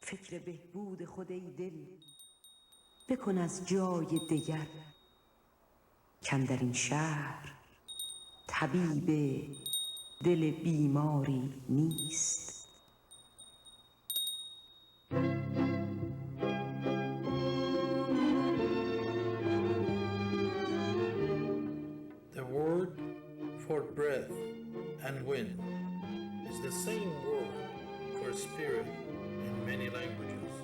فکر بهبود خود ای دل بکن از جای دیگر کاندر این شهر طبیب دل بیماری نیست. The word for breath and wind is the same word for spirit in many languages.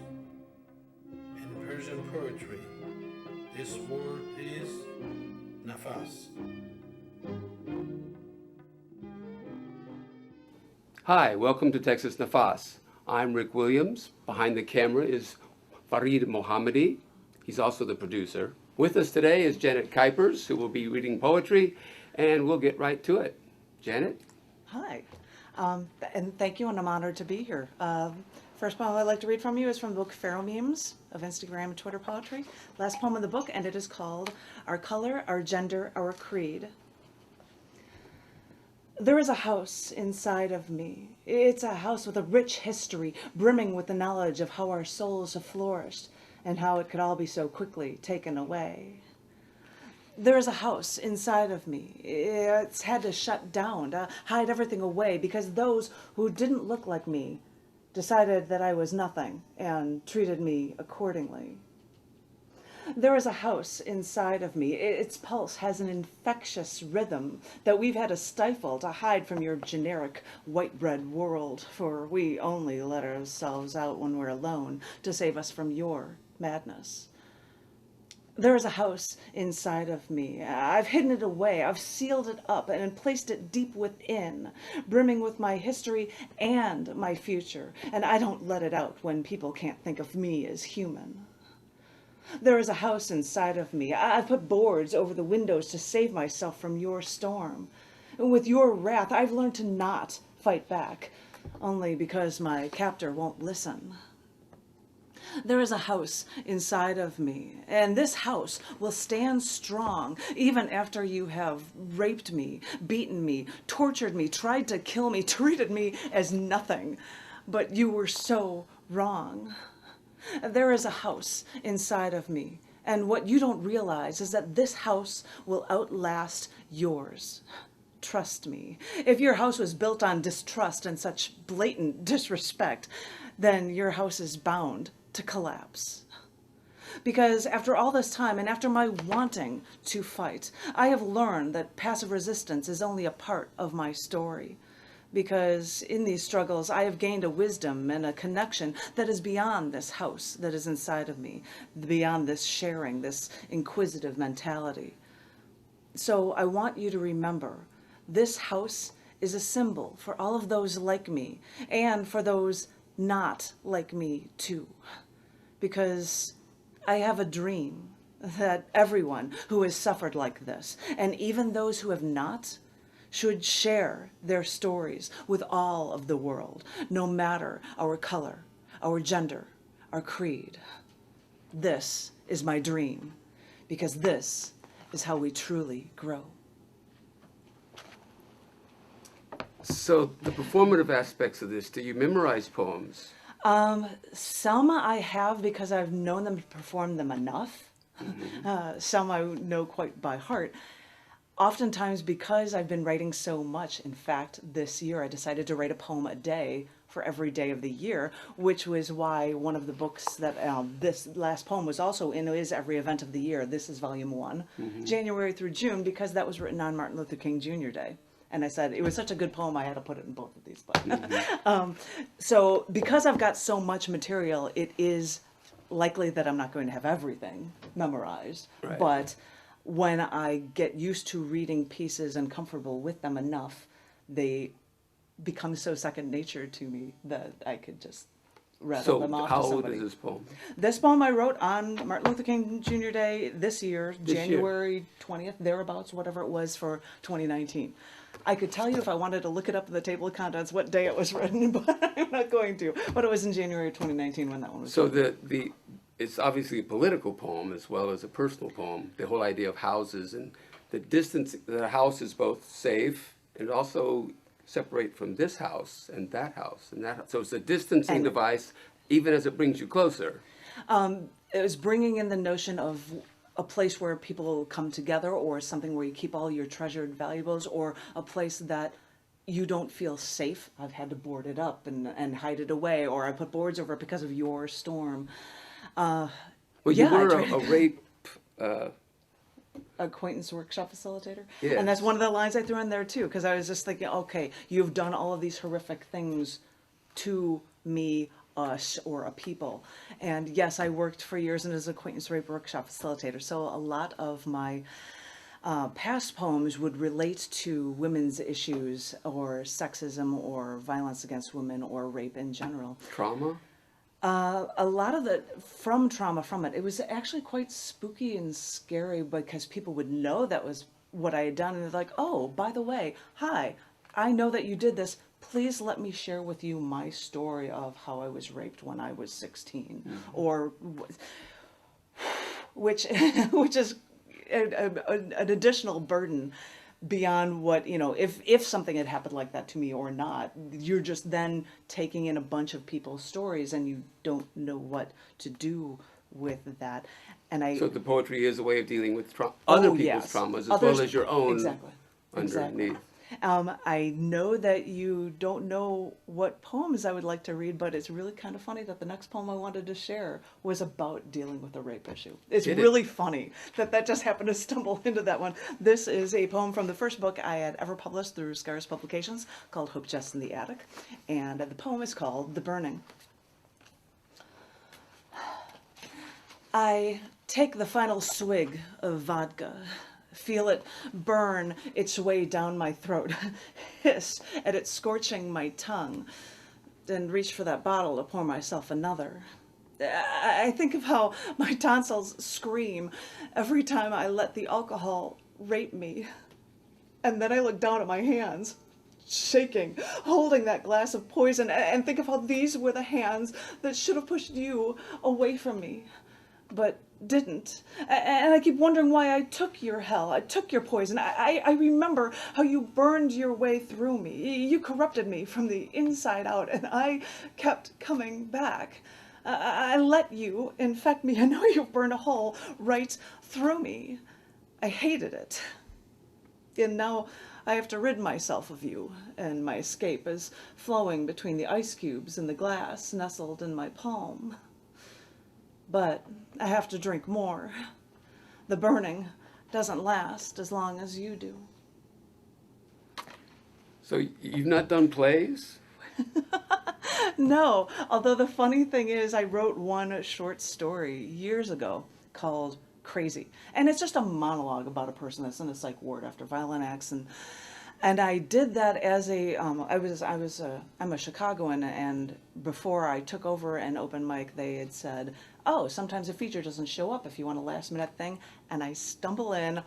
In Persian poetry, this word is nafas. Hi, welcome to Texas Nafas. I'm Rick Williams. Behind the camera is Farid Mohammadi. He's also the producer. With us today is Janet Kuypers, who will be reading poetry, and we'll get right to it. Janet? Hi, and thank you, and I'm honored to be here. First poem I'd like to read from you is from the book Pharaoh Memes of Instagram and Twitter Poetry. Last poem of the book, and it is called Our Color, Our Gender, Our Creed. There is a house inside of me. It's a house with a rich history, brimming with the knowledge of how our souls have flourished and how it could all be so quickly taken away. There is a house inside of me. It's had to shut down, to hide everything away, because those who didn't look like me decided that I was nothing and treated me accordingly. There is a house inside of me. Its pulse has an infectious rhythm that we've had to stifle to hide from your generic white bread world, for we only let ourselves out when we're alone to save us from your madness. There is a house inside of me. I've hidden it away. I've sealed it up and placed it deep within, brimming with my history and my future, and I don't let it out when people can't think of me as human. There is a house inside of me. I've put boards over the windows to save myself from your storm. And with your wrath, I've learned to not fight back, only because my captor won't listen. There is a house inside of me, and this house will stand strong even after you have raped me, beaten me, tortured me, tried to kill me, treated me as nothing. But you were so wrong. There is a house inside of me, and what you don't realize is that this house will outlast yours. Trust me. If your house was built on distrust and such blatant disrespect, then your house is bound to collapse. Because after all this time, and after my wanting to fight, I have learned that passive resistance is only a part of my story. Because in these struggles, I have gained a wisdom and a connection that is beyond this house that is inside of me, beyond this sharing, this inquisitive mentality. So I want you to remember, this house is a symbol for all of those like me, and for those not like me too. Because I have a dream that everyone who has suffered like this, and even those who have not, should share their stories with all of the world, no matter our color, our gender, our creed. This is my dream, because this is how we truly grow. So the performative aspects of this, do you memorize poems? Selma I have, because I've known them to perform them enough. Selma I know quite by heart. Oftentimes, because I've been writing so much, in fact, this year I decided to write a poem a day for every day of the year, which was why one of the books that this last poem was also in is Every Event of the Year. This is volume 1, January through June, because that was written on Martin Luther King Jr. Day. And I said, it was such a good poem, I had to put it in both of these. But so because I've got so much material, it is likely that I'm not going to have everything memorized. Right. But when I get used to reading pieces and comfortable with them enough, they become so second nature to me that I could just rattle them off So how to old somebody. is this poem? This poem I wrote on Martin Luther King Jr. Day this year, This year. January 20th, thereabouts, whatever it was for 2019. I could tell you if I wanted to look it up in the table of contents what day it was written, but I'm not going to. But it was in January 2019 when that one was So written. it's obviously a political poem as well as a personal poem. The whole idea of houses and the distance, the house is both safe and also separate from this house and that house and that house. So it's a distancing And- device even as it brings you closer. It was bringing in the notion of a place where people come together, or something where you keep all your treasured valuables, or a place that you don't feel safe. I've had to board it up and hide it away, or I put boards over it because of your storm. Well, yeah, you were a rape. Acquaintance workshop facilitator. Yes. And that's one of the lines I threw in there too, because I was just thinking, okay, you've done all of these horrific things to me, us, or a people. And yes, I worked for years as an acquaintance rape workshop facilitator, so a lot of my past poems would relate to women's issues, or sexism, or violence against women, or rape in general. Trauma? A lot of trauma from it. It was actually quite spooky and scary, because people would know that was what I had done, and they're like, oh, by the way, hi, I know that you did this. Please let me share with you my story of how I was raped when I was 16, or which is an additional burden beyond what, if something had happened like that to me or not. You're just then taking in a bunch of people's stories, and you don't know what to do with that. And So the poetry is a way of dealing with other people's traumas, as well as your own. Exactly. Underneath. I know that you don't know what poems I would like to read, but it's really kind of funny that the next poem I wanted to share was about dealing with a rape issue. It's really funny that just happened to stumble into that one. This is a poem from the first book I had ever published through Scars Publications, called Hope Just in the Attic, and the poem is called The Burning. I take the final swig of vodka, feel it burn its way down my throat, hiss at it scorching my tongue, then reach for that bottle to pour myself another. I think of how my tonsils scream every time I let the alcohol rape me. And then I look down at my hands, shaking, holding that glass of poison, and think of how these were the hands that should have pushed you away from me, but didn't. And I keep wondering why I took your hell, I took your poison. I remember how you burned your way through me. You corrupted me from the inside out, and I kept coming back. I let you infect me. I know you burned a hole right through me. I hated it. And now I have to rid myself of you, and my escape is flowing between the ice cubes and the glass nestled in my palm. But I have to drink more. The burning doesn't last as long as you do. So you've not done plays? No, although the funny thing is I wrote one short story years ago called Crazy. And it's just a monologue about a person that's in a psych ward after violent acts, and I did that as I'm a Chicagoan, and before I took over an open mic, they had said, oh, sometimes a feature doesn't show up if you want a last minute thing, and I stumble in,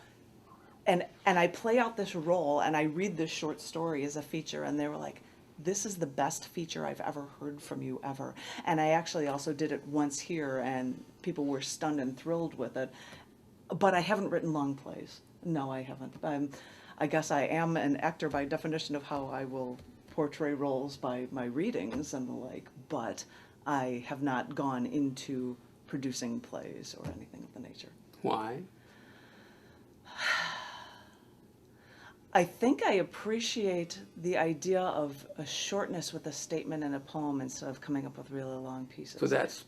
and I play out this role, and I read this short story as a feature, and they were like, this is the best feature I've ever heard from you ever. And I actually also did it once here, and people were stunned and thrilled with it. But I haven't written long plays. No, I haven't. I guess I am an actor by definition of how I will portray roles by my readings and the like, but I have not gone into producing plays or anything of the nature. Why? I think I appreciate the idea of a shortness with a statement in a poem instead of coming up with really long pieces. So that's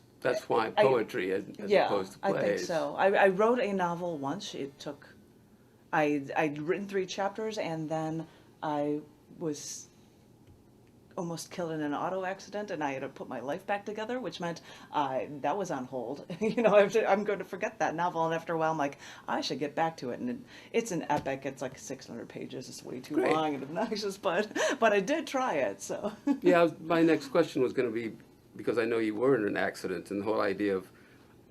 why poetry as opposed to plays. I think so. I wrote a novel once. It took, I'd written 3 chapters, and then I was almost killed in an auto accident, and I had to put my life back together, which meant that was on hold. I'm going to forget that novel, and after a while I'm like, I should get back to it. And it's an epic. It's like 600 pages. It's way too Great. long and obnoxious, but I did try it. So Yeah, my next question was going to be, because I know you were in an accident, and the whole idea of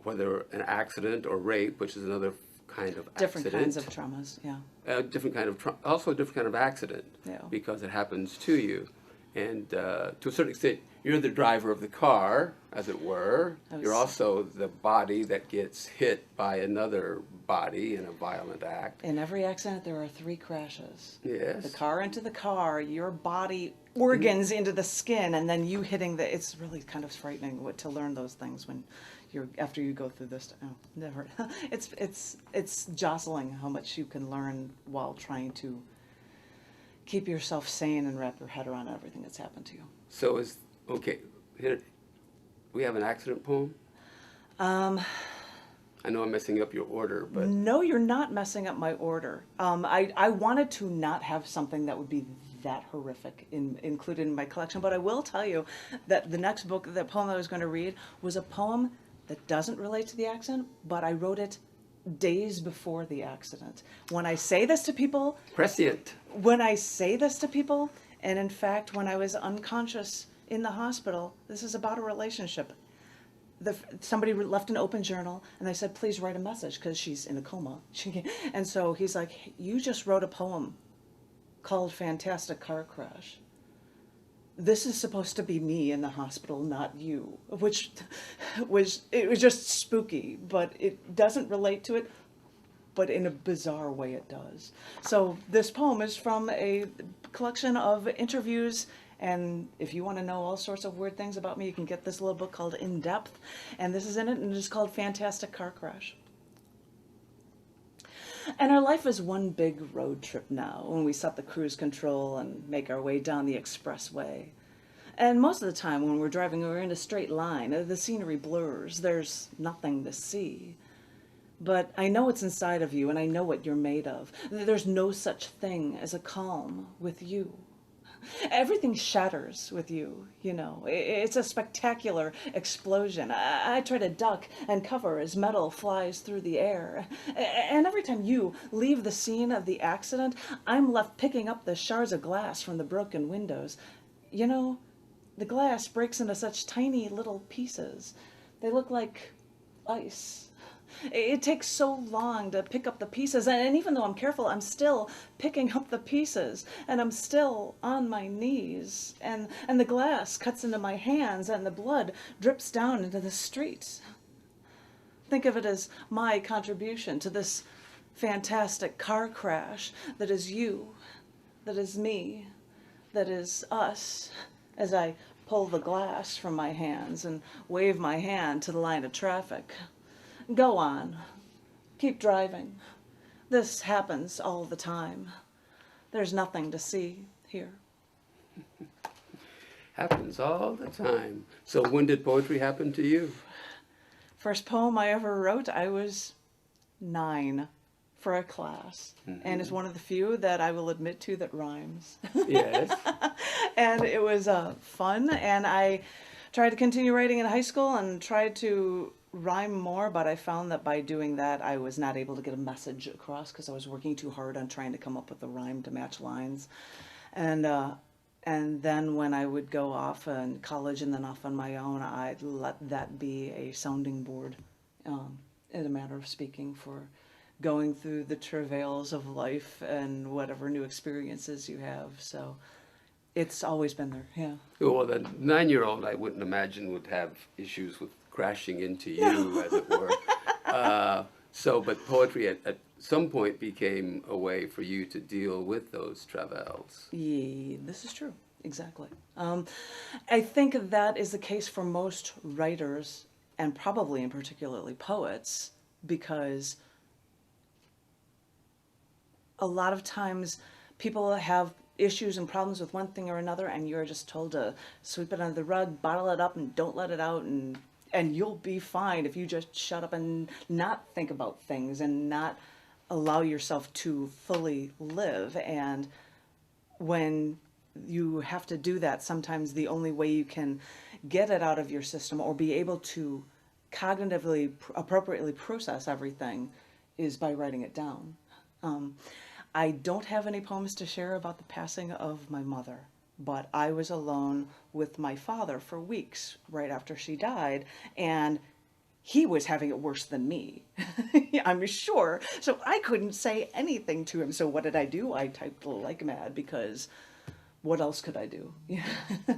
whether an accident or rape, which is another kind of different accident. kinds of traumas, yeah. Different kind of also a different kind of accident, Yeah. because it happens to you. And to a certain extent, you're the driver of the car, as it were. You're also the body that gets hit by another body in a violent act. In every accident, there are 3 crashes. Yes. The car into the car, your body organs into the skin, and then you hitting the, it's really kind of frightening to learn those things when you're, after you go through this. Oh, never. It's jostling how much you can learn while trying to keep yourself sane and wrap your head around everything that's happened to you. So okay, here, we have an accident poem? I know I'm messing up your order, but... No, you're not messing up my order. I wanted to not have something that would be that horrific included in my collection, but I will tell you that the next book, the poem I was going to read, was a poem that doesn't relate to the accident, but I wrote it days before the accident. When I say this to people... Prescient. When I say this to people, and in fact, when I was unconscious in the hospital, this is about a relationship. Somebody left an open journal, and I said, please write a message, because she's in a coma. And so he's like, hey, you just wrote a poem called Fantastic Car Crash. This is supposed to be me in the hospital, not you, which it was just spooky, but it doesn't relate to it, but in a bizarre way it does. So this poem is from a collection of interviews, and if you want to know all sorts of weird things about me, you can get this little book called In Depth, and this is in it, and it's called Fantastic Car Crash. And our life is one big road trip now, when we set the cruise control and make our way down the expressway. And most of the time when we're driving, we're in a straight line. The scenery blurs. There's nothing to see. But I know what's inside of you, and I know what you're made of. There's no such thing as a calm with you. Everything shatters with you, you know. It's a spectacular explosion. I try to duck and cover as metal flies through the air. And every time you leave the scene of the accident, I'm left picking up the shards of glass from the broken windows. You know, the glass breaks into such tiny little pieces. They look like ice. It takes so long to pick up the pieces, and even though I'm careful, I'm still picking up the pieces, and I'm still on my knees, and the glass cuts into my hands, and the blood drips down into the street. Think of it as my contribution to this fantastic car crash that is you, that is me, that is us, as I pull the glass from my hands and wave my hand to the line of traffic. Go on. Keep driving. This happens all the time. There's nothing to see here. Happens all the time. So when did poetry happen to you? First poem I ever wrote, I was 9 for a class. Mm-hmm. And it's one of the few that I will admit to that rhymes. Yes. And it was fun. And I tried to continue writing in high school and tried to rhyme more, but I found that by doing that I was not able to get a message across because I was working too hard on trying to come up with a rhyme to match lines. And then when I would go off in college and then off on my own, I'd let that be a sounding board, in a matter of speaking, for going through the travails of life and whatever new experiences you have. So it's always been there, yeah. Well, the 9-year-old I wouldn't imagine would have issues with crashing into you, as it were. But poetry at some point became a way for you to deal with those travails. Yeah, this is true, exactly. I think that is the case for most writers, and probably in particularly poets, because a lot of times people have issues and problems with one thing or another, and you're just told to sweep it under the rug, bottle it up, and don't let it out, and you'll be fine if you just shut up and not think about things and not allow yourself to fully live. And when you have to do that, sometimes the only way you can get it out of your system or be able to cognitively appropriately process everything is by writing it down. I don't have any poems to share about the passing of my mother, but I was alone with my father for weeks right after she died, and he was having it worse than me, I'm sure. So I couldn't say anything to him. So what did I do? I typed like mad, because what else could I do?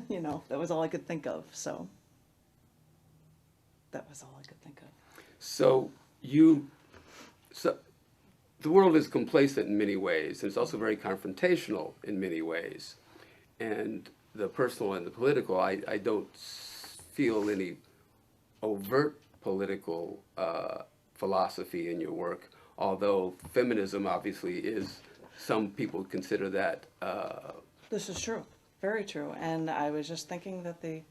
You know, that was all I could think of. So that was all I could think of. So the world is complacent in many ways, and it's also very confrontational in many ways. And the personal and the political, I don't feel any overt political philosophy in your work, although feminism obviously is, some people consider that. This is true, very true. And I was just thinking that the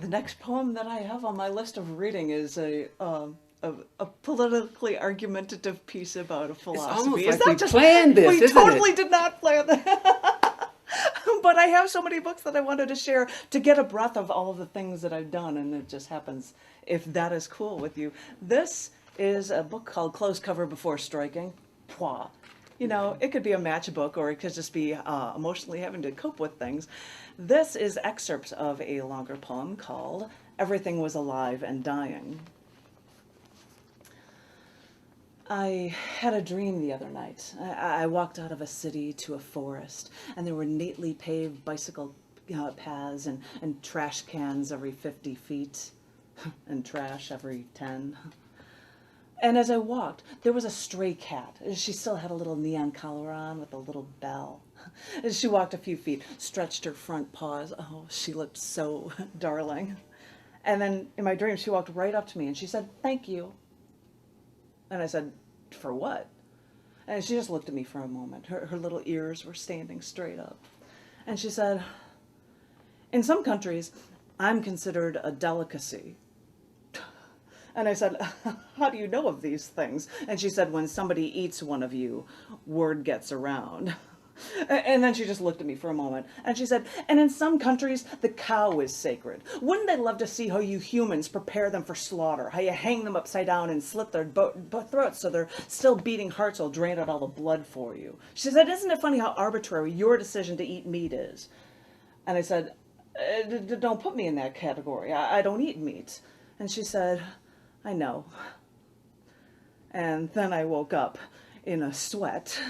next poem that I have on my list of reading is a politically argumentative piece about a philosophy. It's almost like we planned this, we isn't totally it? did not plan that. But I have so many books that I wanted to share to get a breath of all of the things that I've done, and it just happens, if that is cool with you. This is a book called Close Cover Before Striking. Pwah. You know, it could be a matchbook, or it could just be emotionally having to cope with things. This is excerpts of a longer poem called Everything Was Alive and Dying. I had a dream the other night. I walked out of a city to a forest, and there were neatly paved bicycle paths and trash cans every 50 feet, and trash every 10. And as I walked, there was a stray cat. She still had a little neon collar on with a little bell. As she walked a few feet, stretched her front paws. Oh, she looked so darling. And then in my dream, she walked right up to me and she said, "Thank you." And I said, "For what?" And she just looked at me for a moment. Her little ears were standing straight up. And she said, "In some countries, I'm considered a delicacy." And I said, "How do you know of these things?" And she said, "When somebody eats one of you, word gets around." And then she just looked at me for a moment. And she said, "And in some countries, the cow is sacred. Wouldn't they love to see how you humans prepare them for slaughter? How you hang them upside down and slit their throats so their still beating hearts will drain out all the blood for you?" She said, "Isn't it funny how arbitrary your decision to eat meat is?" And I said, "Don't put me in that category. I don't eat meat." And she said, "I know." And then I woke up in a sweat.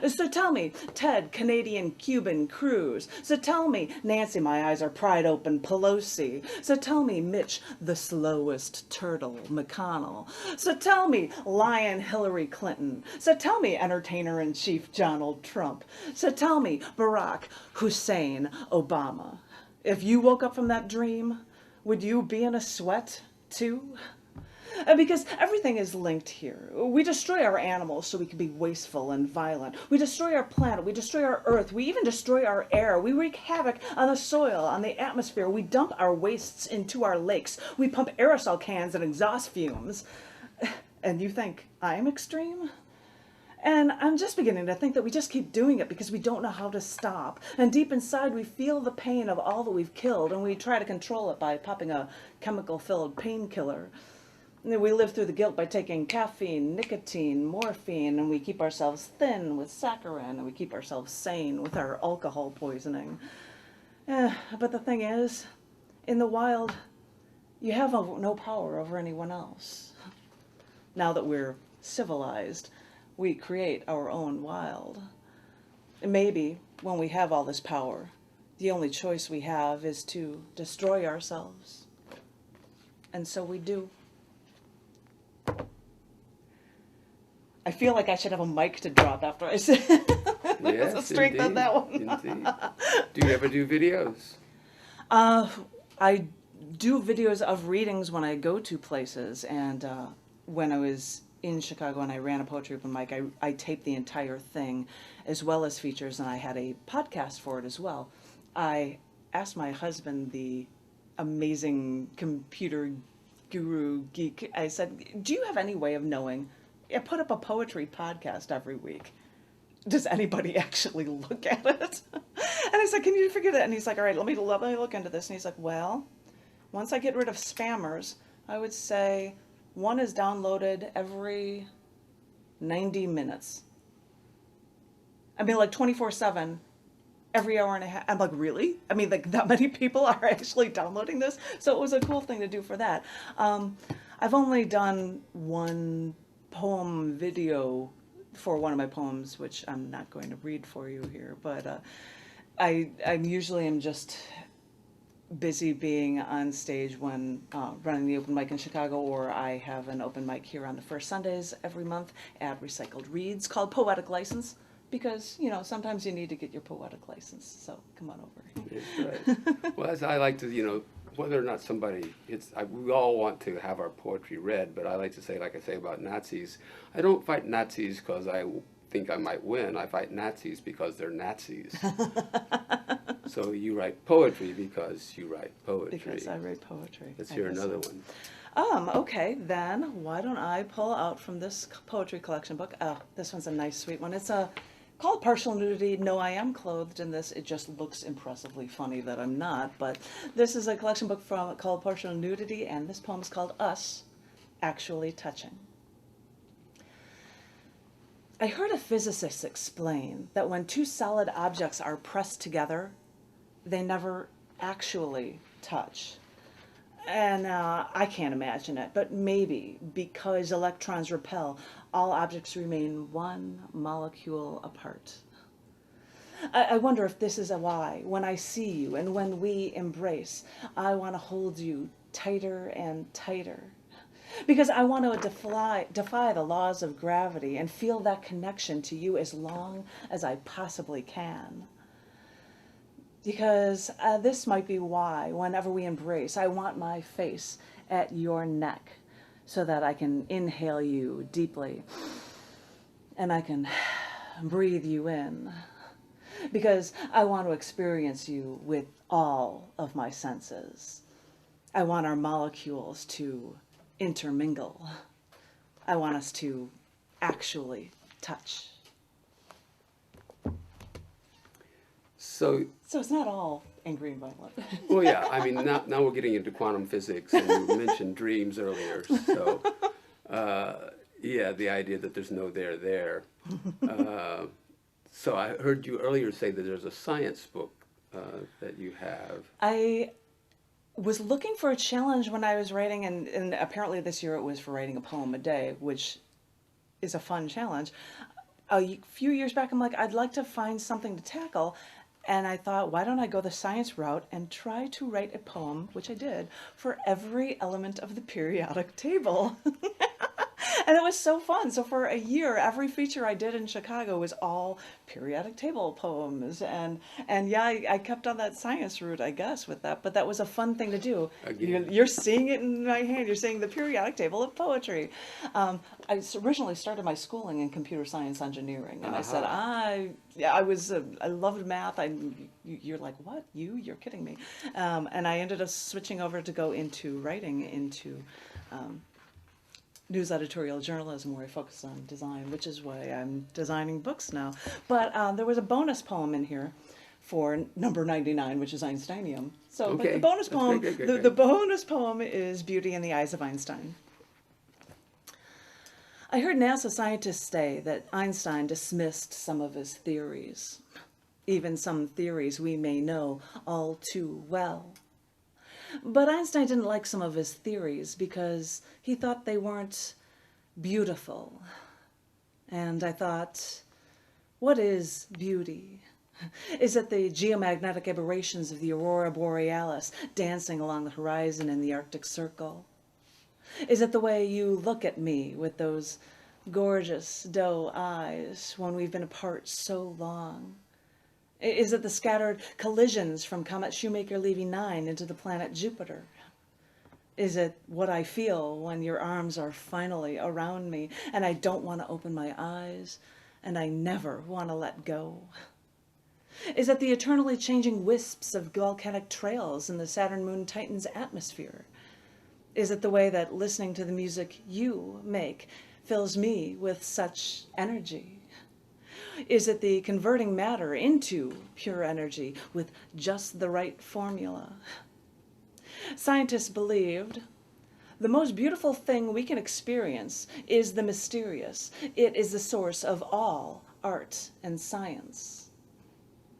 "So tell me, Ted, Canadian, Cuban, Cruz. So tell me, Nancy, my eyes are pried open, Pelosi. So tell me, Mitch, the slowest turtle, McConnell. So tell me, Lion Hillary Clinton. So tell me, Entertainer-in-Chief Donald Trump. So tell me, Barack Hussein Obama. If you woke up from that dream, would you be in a sweat too?" Because everything is linked here. We destroy our animals so we can be wasteful and violent. We destroy our planet. We destroy our earth. We even destroy our air. We wreak havoc on the soil, on the atmosphere. We dump our wastes into our lakes. We pump aerosol cans and exhaust fumes. And you think I'm extreme? And I'm just beginning to think that we just keep doing it because we don't know how to stop. And deep inside, we feel the pain of all that we've killed, and we try to control it by popping a chemical-filled painkiller. We live through the guilt by taking caffeine, nicotine, morphine, and we keep ourselves thin with saccharin, and we keep ourselves sane with our alcohol poisoning. But the thing is, in the wild, you have no power over anyone else. Now that we're civilized, we create our own wild. And maybe when we have all this power, the only choice we have is to destroy ourselves. And so we do. I feel like I should have a mic to drop after I say there's a strength on that one. Indeed. Do you ever do videos? I do videos of readings when I go to places, and when I was in Chicago and I ran a poetry open mic, I taped the entire thing, as well as features, and I had a podcast for it as well. I asked my husband, the amazing computer guru geek, I said, "Do you have any way of knowing? I put up a poetry podcast every week. Does anybody actually look at it?" And I said, "Can you forget it?" And he's like, "All right, let me look into this." And he's like, "Well, once I get rid of spammers, I would say one is downloaded every 90 minutes. I mean, like 24/7, every hour and a half." I'm like, "Really? I mean, like that many people are actually downloading this?" So it was a cool thing to do for that. I've only done one poem video for one of my poems, which I'm not going to read for you here, but I usually am just busy being on stage when running the open mic in Chicago, or I have an open mic here on the first Sundays every month at Recycled Reads called Poetic License, because, sometimes you need to get your poetic license. So come on over. That's right. Well, as I like to, whether or not somebody, we all want to have our poetry read, but I like to say, like I say about Nazis, I don't fight Nazis because I think I might win. I fight Nazis because they're Nazis. So you write poetry because you write poetry. Because I write poetry. Let's hear another one. Okay, then why don't I pull out from this poetry collection book? Oh, this one's a nice, sweet one. It's called Partial Nudity. No, I am clothed in this. It just looks impressively funny that I'm not. But this is a collection book called Partial Nudity, and this poem is called Us Actually Touching. I heard a physicist explain that when two solid objects are pressed together, they never actually touch. And I can't imagine it, but maybe because electrons repel, all objects remain one molecule apart. I wonder if this is why, when I see you and when we embrace, I want to hold you tighter and tighter. Because I want to defy the laws of gravity and feel that connection to you as long as I possibly can. Because this might be why, whenever we embrace, I want my face at your neck so that I can inhale you deeply and I can breathe you in. Because I want to experience you with all of my senses. I want our molecules to intermingle. I want us to actually touch. So it's not all angry and violent. Well, yeah, I mean, now we're getting into quantum physics, and you mentioned dreams earlier. So, yeah, the idea that there's no there. So I heard you earlier say that there's a science book that you have. I was looking for a challenge when I was writing, and apparently this year it was for writing a poem a day, which is a fun challenge. A few years back, I'm like, I'd like to find something to tackle. And I thought, why don't I go the science route and try to write a poem, which I did, for every element of the periodic table. And it was so fun. So for a year, every feature I did in Chicago was all periodic table poems. And yeah, I kept on that science route, I guess, with that. But that was a fun thing to do. You're seeing it in my hand. You're seeing the periodic table of poetry. I originally started my schooling in computer science engineering. And I said, I loved math. You're like, what? You're kidding me. And I ended up switching over to go into writing, into news editorial journalism, where I focus on design, which is why I'm designing books now. But there was a bonus poem in here for number 99, which is Einsteinium. So okay. But the bonus poem, the bonus poem is Beauty in the Eyes of Einstein. I heard NASA scientists say that Einstein dismissed some of his theories, even some theories we may know all too well. But Einstein didn't like some of his theories because he thought they weren't beautiful. And I thought, what is beauty? Is it the geomagnetic aberrations of the aurora borealis dancing along the horizon in the Arctic Circle? Is it the way you look at me with those gorgeous doe eyes when we've been apart so long? Is it the scattered collisions from Comet Shoemaker leaving 9 into the planet Jupiter? Is it what I feel when your arms are finally around me and I don't want to open my eyes and I never want to let go? Is it the eternally changing wisps of volcanic trails in the Saturn Moon Titan's atmosphere? Is it the way that listening to the music you make fills me with such energy? Is it the converting matter into pure energy with just the right formula? Scientists believed the most beautiful thing we can experience is the mysterious. It is the source of all art and science.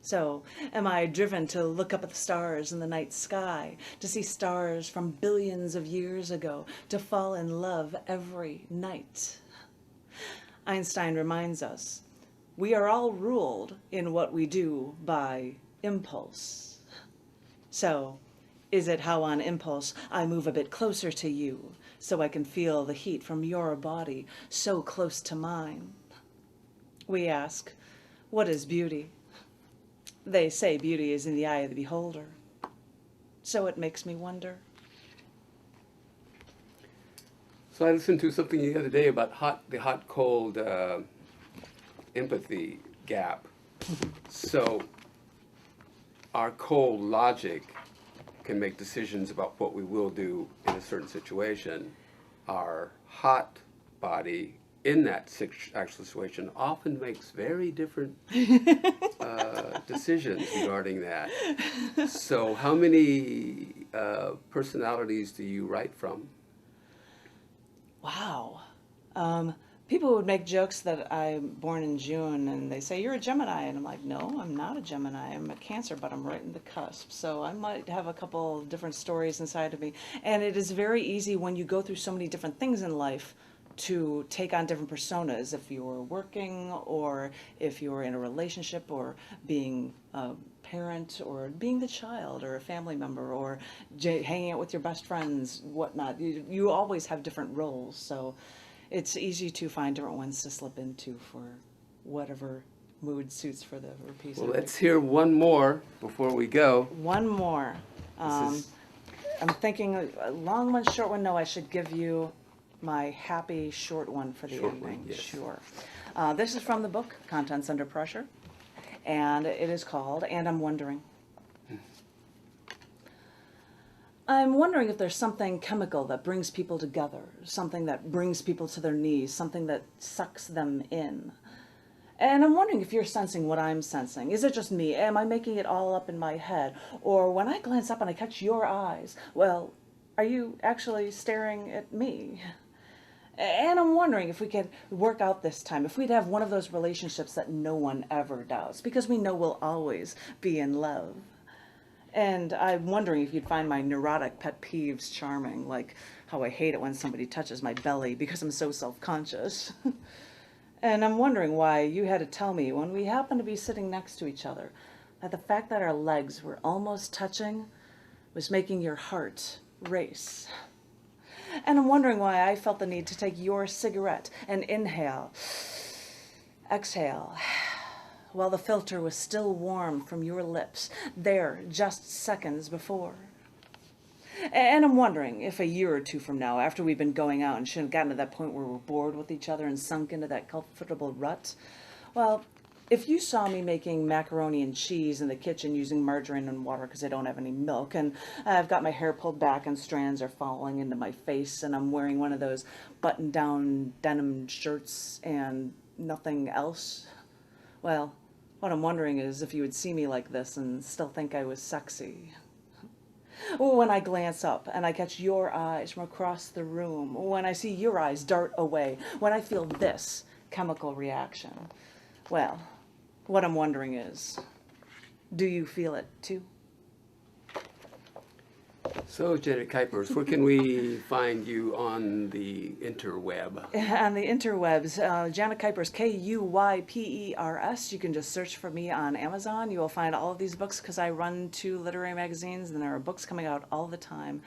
So, am I driven to look up at the stars in the night sky, to see stars from billions of years ago, to fall in love every night? Einstein reminds us, we are all ruled in what we do by impulse. So, is it how on impulse I move a bit closer to you so I can feel the heat from your body so close to mine? We ask, What is beauty? They say beauty is in the eye of the beholder. So it makes me wonder. So I listened to something the other day about the hot-cold empathy gap. So our cold logic can make decisions about what we will do in a certain situation. Our hot body in that actual situation often makes very different decisions regarding that. So how many personalities do you write from? Wow. People would make jokes that I'm born in June, and they say, you're a Gemini. And I'm like, no, I'm not a Gemini. I'm a Cancer, but I'm right in the cusp. So I might have a couple of different stories inside of me. And it is very easy when you go through so many different things in life to take on different personas. If you're working, or if you're in a relationship, or being a parent, or being the child, or a family member, or hanging out with your best friends, whatnot. You always have different roles. So it's easy to find different ones to slip into for whatever mood suits for the piece. Well, let's hear one more before we go. One more. I'm thinking a long one, short one. No, I should give you my happy short one for the Short evening. one, yes. Sure. This is from the book, Contents Under Pressure, and it is called And I'm Wondering. I'm wondering if there's something chemical that brings people together, something that brings people to their knees, something that sucks them in. And I'm wondering if you're sensing what I'm sensing. Is it just me? Am I making it all up in my head? Or when I glance up and I catch your eyes, well, are you actually staring at me? And I'm wondering if we could work out this time, if we'd have one of those relationships that no one ever doubts, because we know we'll always be in love. And I'm wondering if you'd find my neurotic pet peeves charming, like how I hate it when somebody touches my belly because I'm so self-conscious. And I'm wondering why you had to tell me when we happened to be sitting next to each other that the fact that our legs were almost touching was making your heart race. And I'm wondering why I felt the need to take your cigarette and inhale, exhale, while the filter was still warm from your lips, there just seconds before. And I'm wondering if a year or two from now, after we've been going out and shouldn't gotten to that point where we're bored with each other and sunk into that comfortable rut, well, if you saw me making macaroni and cheese in the kitchen using margarine and water because I don't have any milk, and I've got my hair pulled back and strands are falling into my face, and I'm wearing one of those button-down denim shirts and nothing else, well, what I'm wondering is if you would see me like this and still think I was sexy. When I glance up and I catch your eyes from across the room, when I see your eyes dart away, when I feel this chemical reaction, well, what I'm wondering is, do you feel it too? So, Janet Kuypers, where can we find you on the interweb? On the interwebs, Janet Kuypers, Kuypers. You can just search for me on Amazon. You will find all of these books because I run 2 literary magazines and there are books coming out all the time.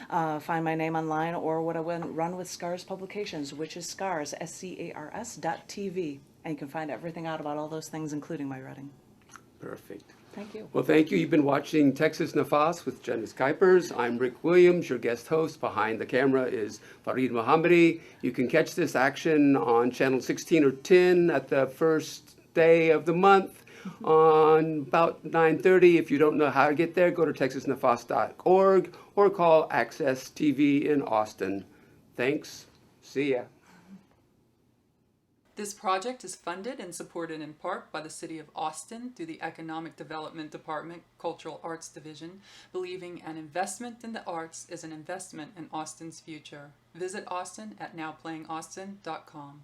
Find my name online or what I run with Scars Publications, which is Scars, SCARS.TV. And you can find everything out about all those things, including my writing. Perfect. Thank you. Well, thank you. You've been watching Texas Nafas with Janet Kuypers. I'm Rick Williams, your guest host. Behind the camera is Farid Mohammadi. You can catch this action on channel 16 or 10 at the first day of the month on about 9:30. If you don't know how to get there, go to texasnafas.org or call Access TV in Austin. Thanks. See ya. This project is funded and supported in part by the City of Austin through the Economic Development Department, Cultural Arts Division, believing an investment in the arts is an investment in Austin's future. Visit Austin at nowplayingaustin.com.